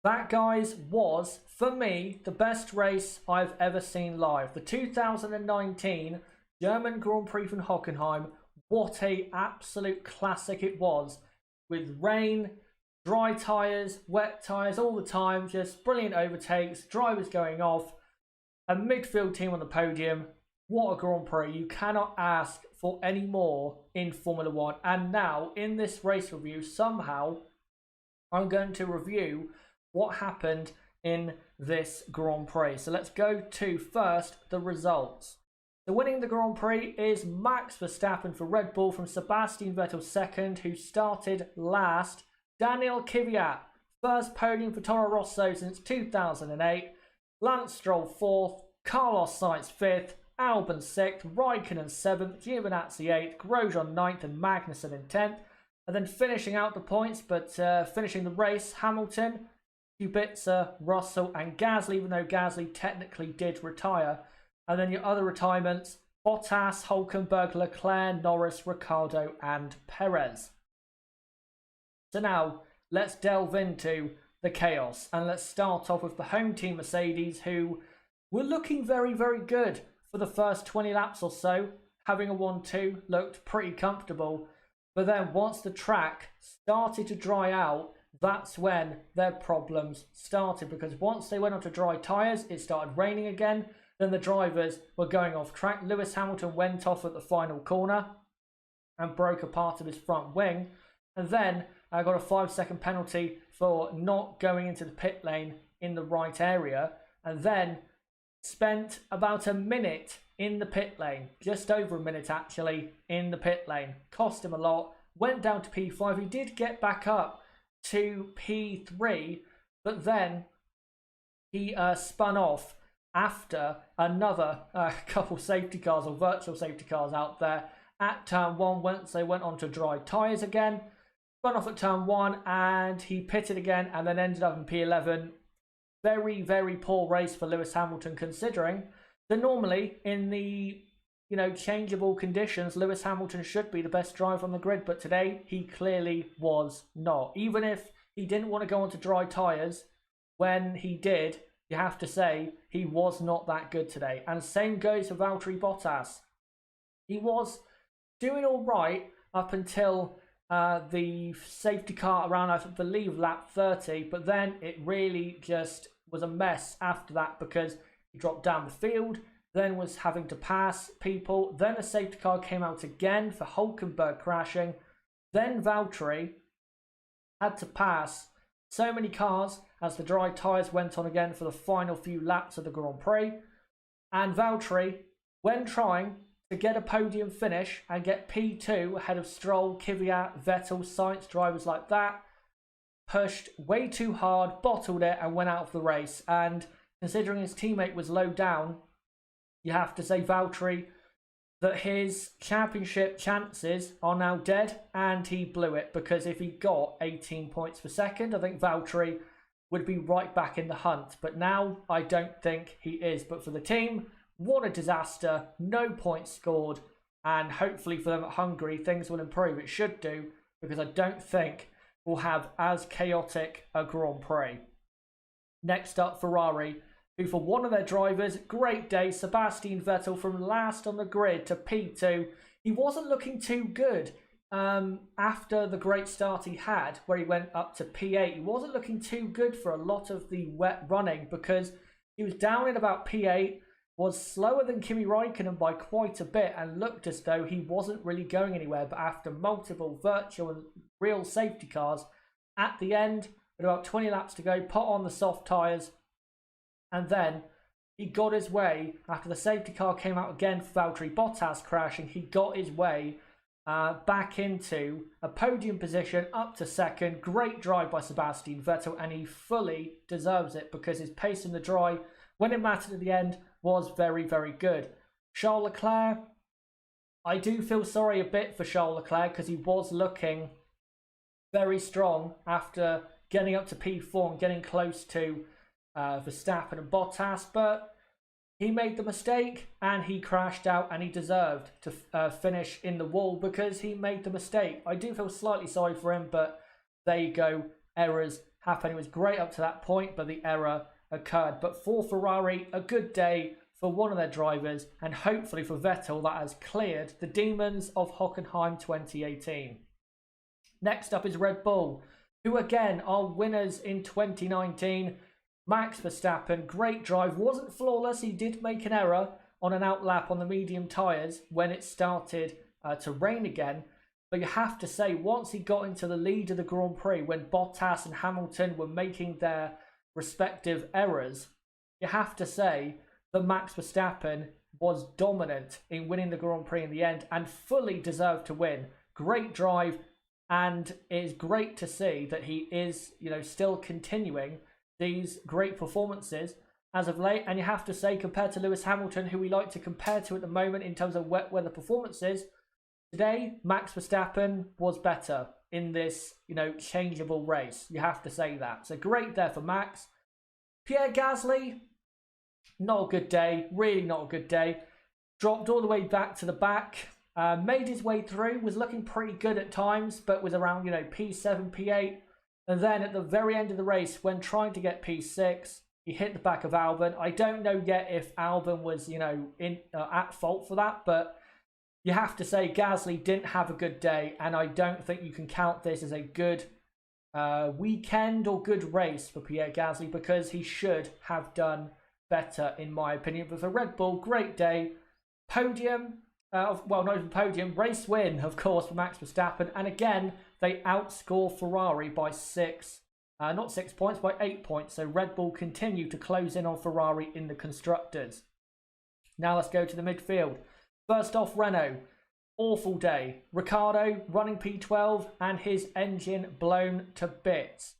That, guys, was, for me, the best race I've ever seen live. The 2019 German Grand Prix von Hockenheim. What a absolute classic it was. With rain, dry tyres, wet tyres all the time. Just brilliant overtakes, drivers going off. A midfield team on the podium. What a Grand Prix. You cannot ask for any more in Formula 1. And now, in this race review, somehow, I'm going to review what happened in this Grand Prix. So let's go to first the results. So winning the Grand Prix is Max Verstappen for Red Bull from Sebastian Vettel second, who started last. Daniel Kvyat, first podium for Toro Rosso since 2008. Lance Stroll fourth, Carlos Sainz fifth, Albon sixth, Raikkonen seventh, Giovinazzi eighth, Grosjean ninth, and Magnussen in 10th. And then finishing out the points, but finishing the race, Hamilton, Kubica, Russell, and Gasly, even though Gasly technically did retire. And then your other retirements, Bottas, Hülkenberg, Leclerc, Norris, Ricciardo, and Perez. So now, let's delve into the chaos. And let's start off with the home team Mercedes, who were looking very, very good for the first 20 laps or so. Having a 1-2 looked pretty comfortable. But then once the track started to dry out, that's when their problems started. Because once they went on to dry tyres, it started raining again. Then the drivers were going off track. Lewis Hamilton went off at the final corner and broke a part of his front wing. And then I got a 5-second penalty for not going into the pit lane in the right area. And then spent about a minute in the pit lane. Just over a minute, actually, in the pit lane. Cost him a lot. Went down to P5. He did get back up to P3. But then he spun off after another couple safety cars or virtual safety cars out there at turn 1. Once they went on to dry tyres again, spun off at turn 1 and he pitted again and then ended up in P11. Very, very poor race for Lewis Hamilton, considering that normally in the changeable conditions, Lewis Hamilton should be the best driver on the grid, but today he clearly was not. Even if he didn't want to go onto dry tyres, when he did, you have to say he was not that good today. And same goes for Valtteri Bottas. He was doing all right up until the safety car around, I believe, lap 30. But then it really just was a mess after that, because he dropped down the field, then was having to pass people. Then a safety car came out again for Hülkenberg crashing. Then Valtteri had to pass so many cars as the dry tyres went on again for the final few laps of the Grand Prix. And Valtteri, when trying to get a podium finish and get P2 ahead of Stroll, Kvyat, Vettel, Sainz, drivers like that, pushed way too hard, bottled it, and went out of the race. And considering his teammate was low down, you have to say, Valtteri, that his championship chances are now dead, and he blew it, because if he got 18 points per second, I think Valtteri would be right back in the hunt. But now I don't think he is. But for the team, what a disaster. No points scored, and hopefully for them at Hungary, things will improve. It should do, because I don't think we'll have as chaotic a Grand Prix. Next up, Ferrari, who for one of their drivers, great day, Sebastian Vettel, from last on the grid to P2. He wasn't looking too good after the great start he had, where he went up to P8. He wasn't looking too good for a lot of the wet running, because he was down in about P8, was slower than Kimi Raikkonen by quite a bit, and looked as though he wasn't really going anywhere. But after multiple virtual and real safety cars, at the end, with about 20 laps to go, put on the soft tyres, and then he got his way. After the safety car came out again for Valtteri Bottas crashing, he got his way back into a podium position, up to second. Great drive by Sebastian Vettel, and he fully deserves it, because his pace in the dry, when it mattered at the end, was very, very good. Charles Leclerc, I do feel sorry a bit for Charles Leclerc, because he was looking very strong after getting up to P4 and getting close to Verstappen and Bottas, but he made the mistake and he crashed out, and he deserved to finish in the wall because he made the mistake. I do feel slightly sorry for him, but there you go. errors happen. It was great up to that point, but the error occurred. But for Ferrari, a good day for one of their drivers, and hopefully for Vettel, that has cleared the demons of Hockenheim 2018. Next up is Red Bull, who again are winners in 2019. Max Verstappen, great drive, wasn't flawless. He did make an error on an outlap on the medium tyres when it started to rain again. But you have to say, once he got into the lead of the Grand Prix, when Bottas and Hamilton were making their respective errors, you have to say that Max Verstappen was dominant in winning the Grand Prix in the end and fully deserved to win. Great drive, and it is great to see that he is, still continuing these great performances as of late. And you have to say, compared to Lewis Hamilton, who we like to compare to at the moment in terms of wet weather performances, today Max Verstappen was better in this, changeable race. You have to say that. So great there for Max. Pierre Gasly, not a good day. Really not a good day. Dropped all the way back to the back. Made his way through. Was looking pretty good at times, but was around, P7, P8. And then at the very end of the race, when trying to get P6, he hit the back of Albon. I don't know yet if Albon was, at fault for that, but you have to say Gasly didn't have a good day, and I don't think you can count this as a good weekend or good race for Pierre Gasly, because he should have done better, in my opinion. But for Red Bull, great day. Podium, well, not even podium, race win, of course, for Max Verstappen. And again, they outscore Ferrari by not 6 points, by 8 points. So Red Bull continue to close in on Ferrari in the Constructors. Now let's go to the midfield. First off, Renault. Awful day. Ricciardo running P12 and his engine blown to bits.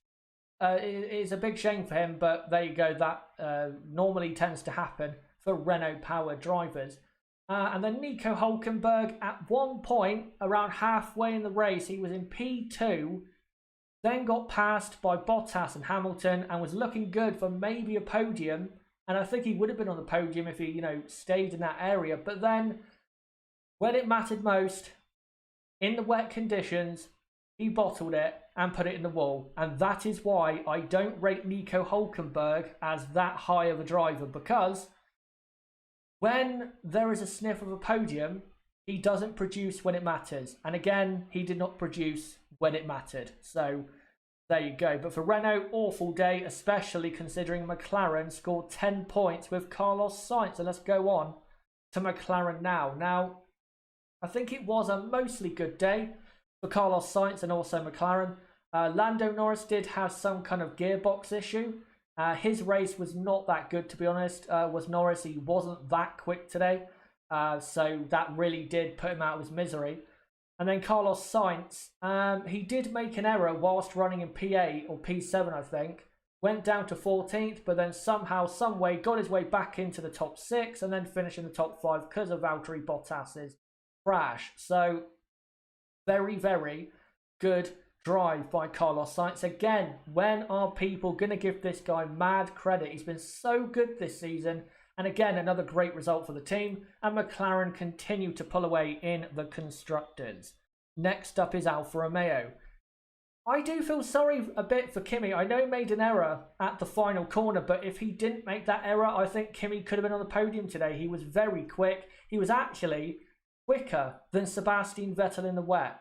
It's a big shame for him, but there you go. That normally tends to happen for Renault-powered drivers. And then Nico Hülkenberg, at one point, around halfway in the race, he was in P2, then got passed by Bottas and Hamilton and was looking good for maybe a podium. And I think he would have been on the podium if he, stayed in that area. But then, when it mattered most, in the wet conditions, he bottled it and put it in the wall. And that is why I don't rate Nico Hülkenberg as that high of a driver, because when there is a sniff of a podium, he doesn't produce when it matters. And again, he did not produce when it mattered. So there you go. But for Renault, awful day, especially considering McLaren scored 10 points with Carlos Sainz. So let's go on to McLaren now. Now, I think it was a mostly good day for Carlos Sainz and also McLaren. Lando Norris did have some kind of gearbox issue. His race was not that good, to be honest. Was Norris. He wasn't that quick today. So that really did put him out of his misery. And then Carlos Sainz, he did make an error whilst running in P8 or P7, I think. Went down to 14th, but then somehow, some way, got his way back into the top 6 and then finished in the top 5 because of Valtteri Bottas's crash. So very, very good drive by Carlos Sainz. Again, when are people going to give this guy mad credit? He's been so good this season. And again, another great result for the team. And McLaren continue to pull away in the Constructors. Next up is Alfa Romeo. I do feel sorry a bit for Kimi. I know he made an error at the final corner, but if he didn't make that error, I think Kimi could have been on the podium today. He was very quick. He was actually quicker than Sebastian Vettel in the wet.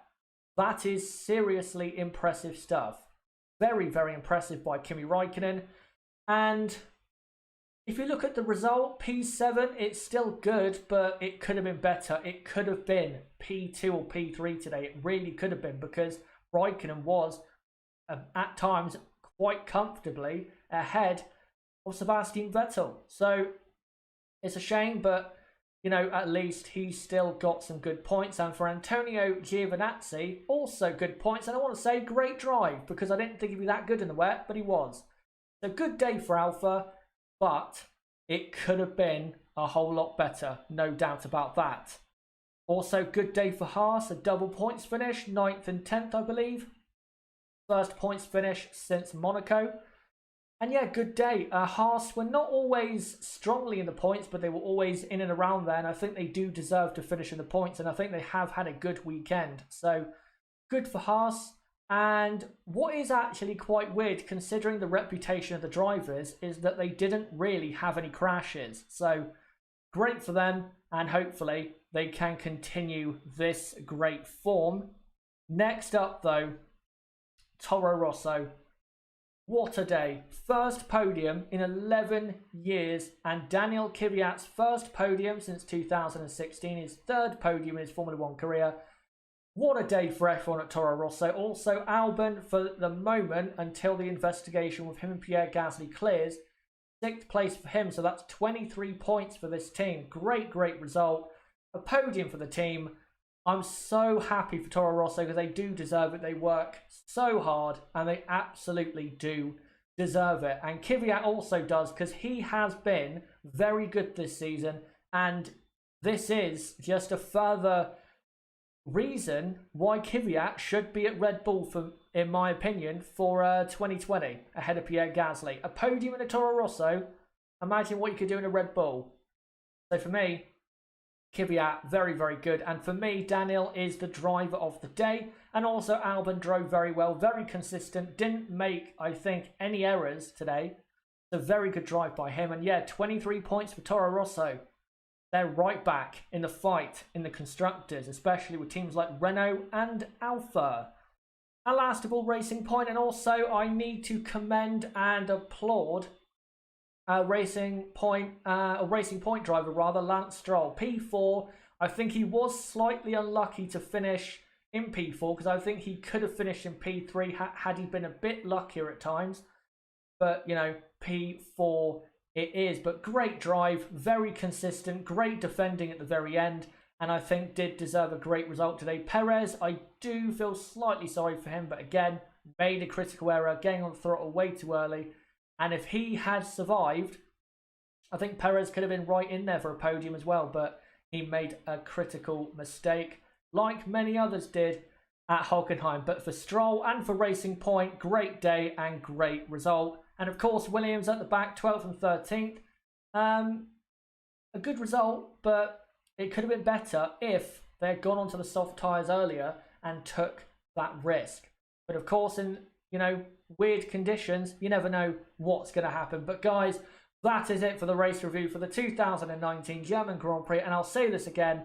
That is seriously impressive stuff. Very, very impressive by Kimi Räikkönen. And if you look at the result, P7, it's still good, but it could have been better. It could have been P2 or P3 today. It really could have been, because Räikkönen was, at times, quite comfortably ahead of Sebastian Vettel. So it's a shame, but at least he's still got some good points. And for Antonio Giovinazzi, also good points. And I want to say great drive, because I didn't think he'd be that good in the wet, but he was. So good day for Alfa, but it could have been a whole lot better. No doubt about that. Also good day for Haas, a double points finish, 9th and 10th, I believe. First points finish since Monaco. And yeah, good day. Haas were not always strongly in the points, but they were always in and around there. And I think they do deserve to finish in the points. And I think they have had a good weekend. So good for Haas. And what is actually quite weird, considering the reputation of the drivers, is that they didn't really have any crashes. So great for them, and hopefully they can continue this great form. Next up, though, Toro Rosso. What a day. First podium in 11 years, and Daniel Kvyat's first podium since 2016, his third podium in his Formula 1 career. What a day for F1 at Toro Rosso. Also, Albon, for the moment, until the investigation with him and Pierre Gasly clears, 6th place for him, so that's 23 points for this team. Great result. A podium for the team. I'm so happy for Toro Rosso because they do deserve it. They work so hard and they absolutely do deserve it. And Kvyat also does, because he has been very good this season, and this is just a further reason why Kvyat should be at Red Bull, for, in my opinion, for 2020 ahead of Pierre Gasly. A podium in a Toro Rosso, imagine what you could do in a Red Bull. So for me, Kvyat, very good. And for me, Daniel is the driver of the day. And also Albon drove very well, very consistent, didn't make, I think, any errors today. So very good drive by him. And yeah, 23 points for Toro Rosso. They're right back in the fight in the constructors, especially with teams like Renault and Alfa. And last of all, Racing Point. And also I need to commend and applaud a Racing Point driver, Lance Stroll. P4, I think he was slightly unlucky to finish in P4, because I think he could have finished in P3 had he been a bit luckier at times. But, you know, P4 it is. But great drive, very consistent, great defending at the very end, and I think did deserve a great result today. Perez, I do feel slightly sorry for him, but again, made a critical error, getting on the throttle way too early. And if he had survived, I think Perez could have been right in there for a podium as well, but he made a critical mistake, like many others did at Hockenheim. But for Stroll and for Racing Point, great day and great result. And of course, Williams at the back, 12th and 13th. A good result, but it could have been better if they had gone onto the soft tyres earlier and took that risk. But of course, in, you know, weird conditions, you never know what's going to happen. But guys, that is it for the race review for the 2019 German Grand Prix. And I'll say this again,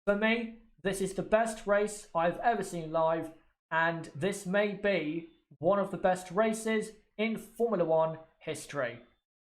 for me, this is the best race I've ever seen live, and this may be one of the best races in Formula 1 history.